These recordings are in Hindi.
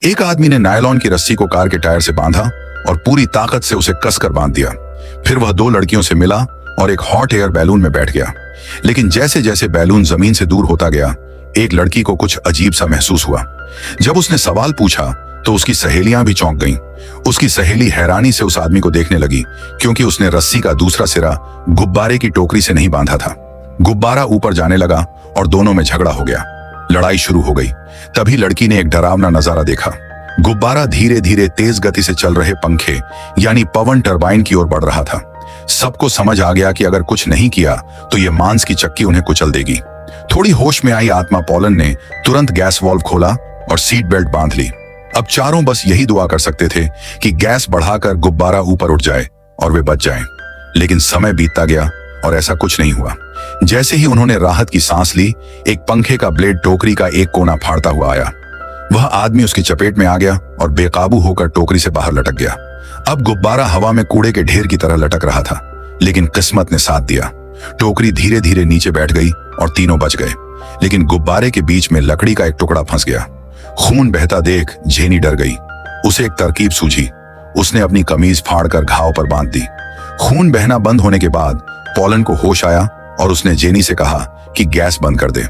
एक आदमी ने नायलॉन की रस्सी को कार के टायर से बांधा और पूरी ताकत से उसे कसकर बांध दिया। फिर वह दो लड़कियों से मिला और एक हॉट एयर बैलून में बैठ गया। लेकिन जैसे जैसे बैलून जमीन से दूर होता गया, एक लड़की को कुछ अजीब सा महसूस हुआ। जब उसने सवाल पूछा तो उसकी सहेलियां भी चौंक गईं। उसकी सहेली हैरानी से उस आदमी को देखने लगी, क्योंकि उसने रस्सी का दूसरा सिरा गुब्बारे की टोकरी से नहीं बांधा था। गुब्बारा ऊपर जाने लगा और दोनों में झगड़ा हो गया। लड़ाई शुरू हो गई। तभी लड़की ने एक डरावना नजारा देखा। गुब्बारा धीरे धीरे तेज गति से चल रहे पंखे यानी पवन टरबाइन की ओर बढ़ रहा था। सबको समझ आ गया कि अगर कुछ नहीं किया तो यह मांस की चक्की उन्हें कुचल देगी। थोड़ी होश में आई आत्मा पॉलन ने तुरंत गैस वाल्व खोला और सीट बेल्ट बांध ली। अब चारों बस यही दुआ कर सकते थे कि गैस बढ़ाकर गुब्बारा ऊपर उठ जाए और वे बच जाएं। लेकिन समय बीतता गया और ऐसा कुछ नहीं हुआ। जैसे ही उन्होंने राहत की सांस ली, एक पंखे का ब्लेड टोकरी का एक कोना फाड़ता हुआ आया। वह आदमी उसकी चपेट में आ गया और बेकाबू होकर टोकरी से बाहर लटक गया। अब गुब्बारा हवा में कूड़े के ढेर की तरह लटक रहा था, लेकिन किस्मत ने साथ दिया। टोकरी धीरे धीरे नीचे बैठ गई और तीनों बच गए। लेकिन गुब्बारे के बीच में लकड़ी का एक टुकड़ा फंस गया। खून बहता देख जेनी डर गई। उसे एक तरकीब सूझी। उसने अपनी कमीज फाड़कर घाव पर बांध दी। खून बहना बंद होने के बाद पॉलन को होश आया और उसने जेनी से कहा कि गैस बंद कर दे।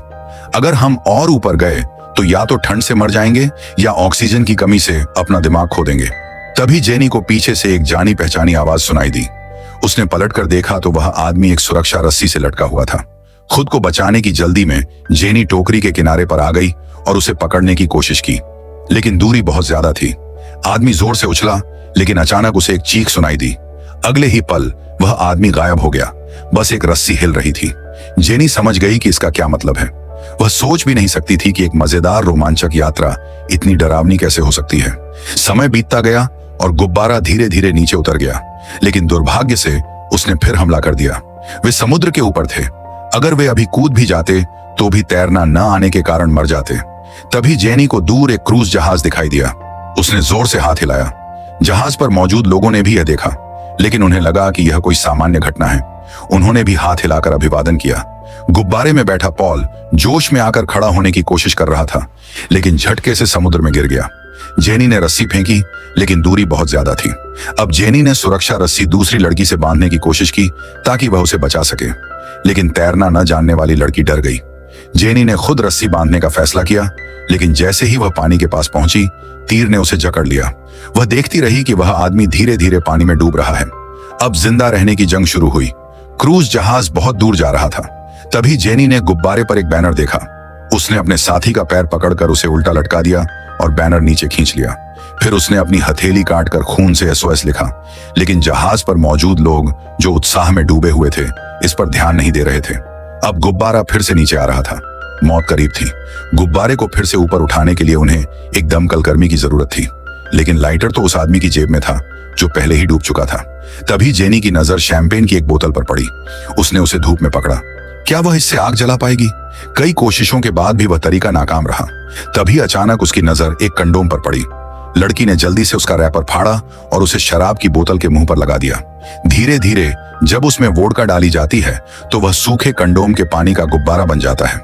अगर हम और ऊपर गए तो या तो ठंड से मर जाएंगे या ऑक्सीजन की कमी से अपना दिमाग खो देंगे। तभी जेनी को पीछे से एक जानी पहचानी आवाज सुनाई दी। उसने पलटकर देखा तो वह आदमी एक सुरक्षा रस्सी से लटका हुआ था। खुद को बचाने की जल्दी में जेनी टोकरी के किनारे पर आ गई और उसे पकड़ने की कोशिश की, लेकिन दूरी बहुत ज्यादा थी। आदमी जोर से उछला, लेकिन अचानक उसे एक चीख सुनाई दी। अगले ही पल वह आदमी गायब हो गया। बस एक रस्सी हिल रही थी। जेनी समझ गई कि इसका क्या मतलब है। वह सोच भी नहीं सकती थी कि एक मजेदार रोमांचक यात्रा इतनी डरावनी कैसे हो सकती है। समय बीतता गया और गुब्बारा धीरे धीरे नीचे उतर गया, लेकिन दुर्भाग्य से उसने फिर हमला कर दिया। वे समुद्र के ऊपर थे। अगर वे अभी कूद भी जाते तो भी तैरना न आने के कारण मर जाते। तभी जेनी को दूर एक क्रूज जहाज दिखाई दिया। उसने जोर से हाथ हिलाया। जहाज पर मौजूद लोगों ने भी यह देखा, लेकिन उन्हें लगा कि यह कोई सामान्य घटना है। उन्होंने भी हाथ हिलाकर अभिवादन किया। गुब्बारे में बैठा पॉल जोश में आकर खड़ा होने की कोशिश कर रहा था, लेकिन झटके से समुद्र में गिर गया। जेनी ने रस्सी फेंकी, लेकिन दूरी बहुत ज्यादा थी। अब जेनी ने सुरक्षा रस्सी दूसरी लड़की से बांधने की कोशिश की ताकि वह उसे बचा सके, लेकिन तैरना न जानने वाली लड़की डर गई। जेनी ने खुद रस्सी बांधने का फैसला किया, लेकिन जैसे ही वह पानी के पास पहुंची, तीर ने उसे जकड़ लिया। वह देखती रही कि वह आदमी धीरे धीरे पानी में डूब रहा है। अब जिंदा रहने की जंग शुरू हुई। क्रूज जहाज बहुत दूर जा रहा था। तभी जेनी ने गुब्बारे पर एक बैनर देखा। उसने अपने साथी का पैर पकड़कर उसे उल्टा लटका दिया और बैनर नीचे खींच लिया। फिर उसने अपनी हथेली काटकर खून से SOS लिखा, लेकिन जहाज पर मौजूद लोग जो उत्साह में डूबे हुए थे, इस पर ध्यान नहीं दे रहे थे। अब गुब्बारा फिर से नीचे आ रहा था। मौत करीब थी। गुब्बारे को फिर से ऊपर उठाने के लिए उन्हें एक दमकल कर्मी की जरूरत थी, लेकिन लाइटर तो उस आदमी की जेब में था जो पहले ही डूब चुका था। तभी जेनी की नजर शैंपेन की एक बोतल पर पड़ी। उसने उसे धूप में पकड़ा। क्या वह इससे आग जला पाएगी? कई कोशिशों के बाद भी वह तरीका नाकाम रहा। तभी अचानक उसकी नजर एक कंडोम पर पड़ी। लड़की ने जल्दी से उसका रैपर फाड़ा और उसे शराब की बोतल के मुंह पर लगा दिया। धीरे धीरे जब उसमें वोडका डाली जाती है तो वह सूखे कंडोम के पानी का गुब्बारा बन जाता है।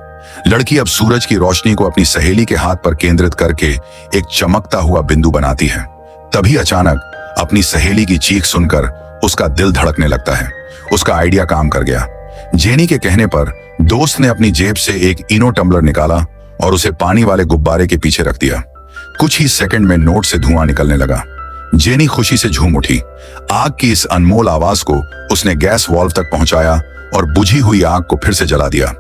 लड़की अब सूरज की रोशनी को अपनी सहेली के हाथ पर केंद्रित करके एक चमकता हुआ बिंदु बनाती है। तभी अचानक अपनी सहेली की चीख सुनकर उसका दिल धड़कने लगता है। उसका आइडिया काम कर गया। जेनी के कहने पर दोस्त ने अपनी जेब से एक इनो टम्बलर निकाला और उसे पानी वाले गुब्बारे के पीछे रख दिया। कुछ ही सेकंड में नोट से धुआं निकलने लगा। जेनी खुशी से झूम उठी। आग की इस अनमोल आवाज को उसने गैस वाल्व तक पहुंचाया और बुझी हुई आग को फिर से जला दिया।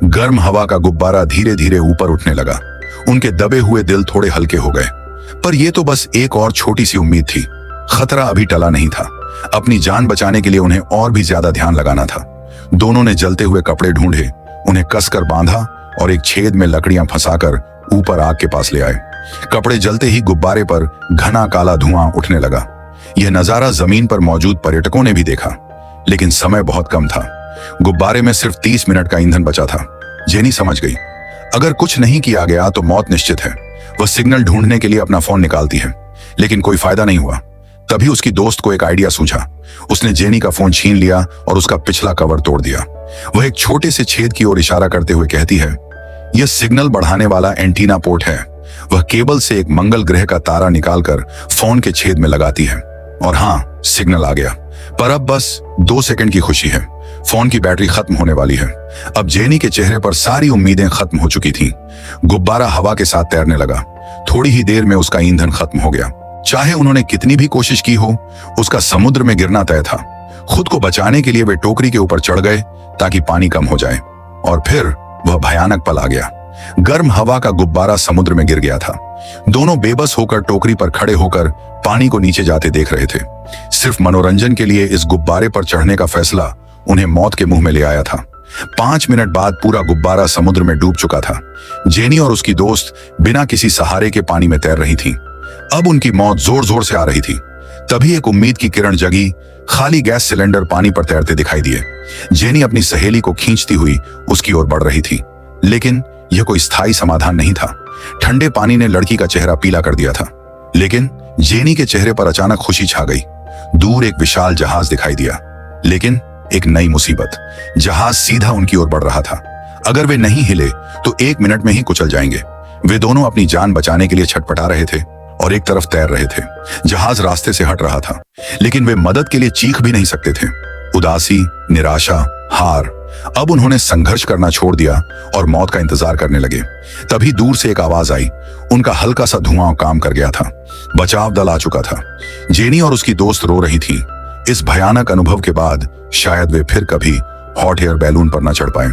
गर्म हवा का गुब्बारा धीरे धीरे ऊपर उठने लगा। उनके दबे हुए दिल थोड़े हल्के हो गए। पर यह तो बस एक और छोटी सी उम्मीद थी। खतरा अभी टला नहीं था। अपनी जान बचाने के लिए उन्हें और भी ज्यादा ध्यान लगाना था। दोनों ने जलते हुए कपड़े ढूंढे, उन्हें कसकर बांधा और एक छेद में लकड़ियां फंसाकर ऊपर आग के पास ले आए। कपड़े जलते ही गुब्बारे पर घना काला धुआं उठने लगा। यह नजारा जमीन पर मौजूद पर्यटकों ने भी देखा, लेकिन समय बहुत कम था। गुब्बारे में सिर्फ 30 मिनट का ईंधन बचा था। जेनी समझ गई, अगर कुछ नहीं किया गया तो मौत निश्चित है। वह सिग्नल ढूंढने के लिए अपना फोन निकालती है, लेकिन कोई फायदा नहीं हुआ। तभी उसकी दोस्त को एक आइडिया सूझा। उसने जेनी का फोन छीन लिया और उसका पिछला कवर तोड़ दिया। वह एक छोटे से छेद की ओर इशारा करते हुए कहती है, यह सिग्नल बढ़ाने वाला एंटीना पोर्ट है। वह केबल से एक मंगल ग्रह का तारा निकालकर फोन के छेद में लगाती है और हाँ, सिग्नल आ गया। पर अब बस 2 सेकंड की खुशी है। फोन की बैटरी खत्म होने वाली है। अब जेनी के चेहरे पर सारी उम्मीदें खत्म हो चुकी थीं। गुब्बारा हवा के साथ तैरने लगा। थोड़ी ही देर में उसका ईंधन खत्म हो गया। चाहे उन्होंने कितनी भी कोशिश की हो, उसका समुद्र में गिरना तय था। खुद को बचाने के लिए वे टोकरी के ऊपर चढ़ गए ताकि पानी कम हो जाए। और फिर वह भयानक पल आ गया। गर्म हवा का गुब्बारा समुद्र में गिर गया था। दोनों बेबस होकर टोकरी पर खड़े होकर पानी को नीचे जाते देख रहे थे। सिर्फ मनोरंजन के लिए इस गुब्बारे पर चढ़ने का फैसला उन्हें मौत के मुंह में ले आया था। 5 मिनट बाद पूरा गुब्बारा समुद्र में डूब चुका था। जेनी और उसकी दोस्त बिना किसी सहारे के पानी में तैर रही थीं। अब उनकी मौत जोर जोर से आ रही थी। तभी एक उम्मीद की किरण जगी। खाली गैस सिलेंडर पानी पर तैरते दिखाई दिए। जेनी अपनी सहेली को खींचती हुई उसकी ओर बढ़ रही थी, लेकिन यह कोई स्थायी समाधान नहीं था। ठंडे पानी ने लड़की का चेहरा पीला कर दिया था, लेकिन जेनी के चेहरे पर अचानक खुशी छा गई। दूर एक विशाल जहाज दिखाई दिया, लेकिन एक नई मुसीबत। जहाज सीधा उनकी ओर बढ़ रहा था। अगर वे नहीं हिले तो 1 मिनट में ही कुचल जाएंगे। वे दोनों अपनी जान बचाने के लिए छटपटा रहे थे और एक तरफ तैर रहे थे। जहाज रास्ते से हट रहा था, लेकिन वे मदद के लिए चीख भी नहीं सकते थे। उदासी, निराशा, हार। अब उन्होंने संघर्ष करना छोड़ दिया और मौत का इंतजार करने लगे। तभी दूर से एक आवाज आई। उनका हल्का सा धुआं काम कर गया था। बचाव दल आ चुका था। जेनी और उसकी दोस्त रो रही थी। इस भयानक अनुभव के बाद शायद वे फिर कभी हॉट एयर बैलून पर न चढ़ पाए।